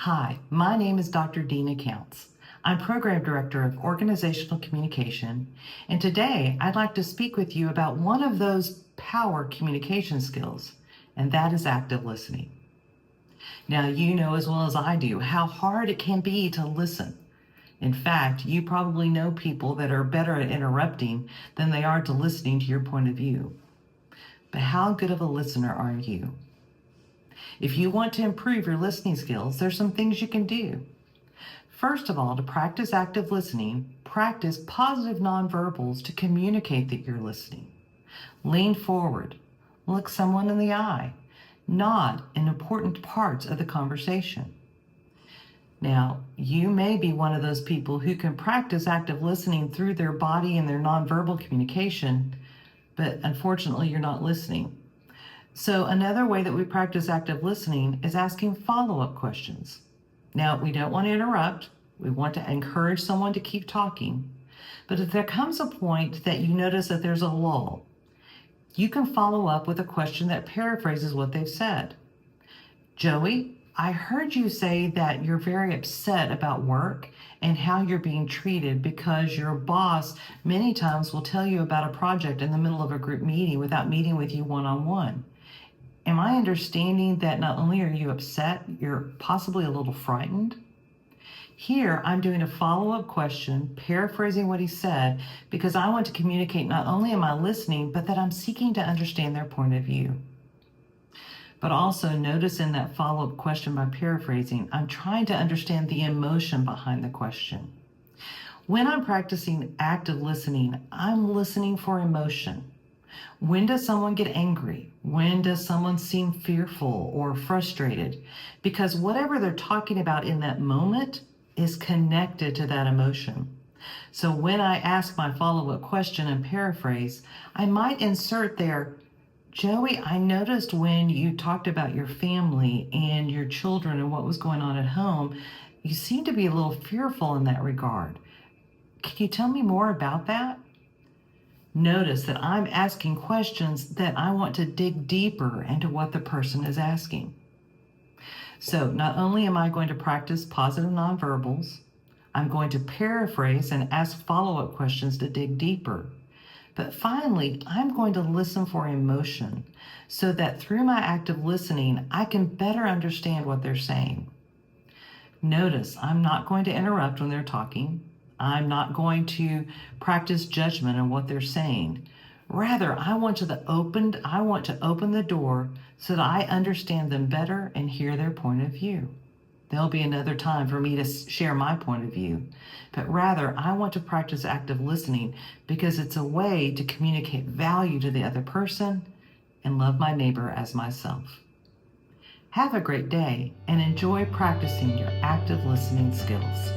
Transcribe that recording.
Hi, my name is Dr. Dena Counts. I'm Program Director of Organizational Communication, and today I'd like to speak with you about one of those power communication skills, and that is active listening. Now, you know as well as I do how hard it can be to listen. In fact, you probably know people that are better at interrupting than they are to listening to your point of view. But how good of a listener are you? If you want to improve your listening skills, there's some things you can do. First of all, to practice active listening, practice positive nonverbals to communicate that you're listening. Lean forward, look someone in the eye, nod in important parts of the conversation. Now, you may be one of those people who can practice active listening through their body and their nonverbal communication, but unfortunately, you're not listening. So another way that we practice active listening is asking follow-up questions. Now, we don't want to interrupt. We want to encourage someone to keep talking. But if there comes a point that you notice that there's a lull, you can follow up with a question that paraphrases what they've said. Joey, I heard you say that you're very upset about work and how you're being treated because your boss many times will tell you about a project in the middle of a group meeting without meeting with you one-on-one. Am I understanding that not only are you upset, you're possibly a little frightened? Here, I'm doing a follow-up question, paraphrasing what he said, because I want to communicate not only am I listening, but that I'm seeking to understand their point of view. But also notice in that follow-up question by paraphrasing, I'm trying to understand the emotion behind the question. When I'm practicing active listening, I'm listening for emotion. When does someone get angry? When does someone seem fearful or frustrated? Because whatever they're talking about in that moment is connected to that emotion. So when I ask my follow-up question and paraphrase, I might insert there, Joey, I noticed when you talked about your family and your children and what was going on at home, you seem to be a little fearful in that regard. Can you tell me more about that? Notice that I'm asking questions that I want to dig deeper into what the person is asking. So not only am I going to practice positive nonverbals, I'm going to paraphrase and ask follow-up questions to dig deeper. But finally, I'm going to listen for emotion so that through my active listening, I can better understand what they're saying. Notice I'm not going to interrupt when they're talking. I'm not going to practice judgment on what they're saying. Rather, I want to open the door so that I understand them better and hear their point of view. There'll be another time for me to share my point of view. But rather, I want to practice active listening because it's a way to communicate value to the other person and love my neighbor as myself. Have a great day and enjoy practicing your active listening skills.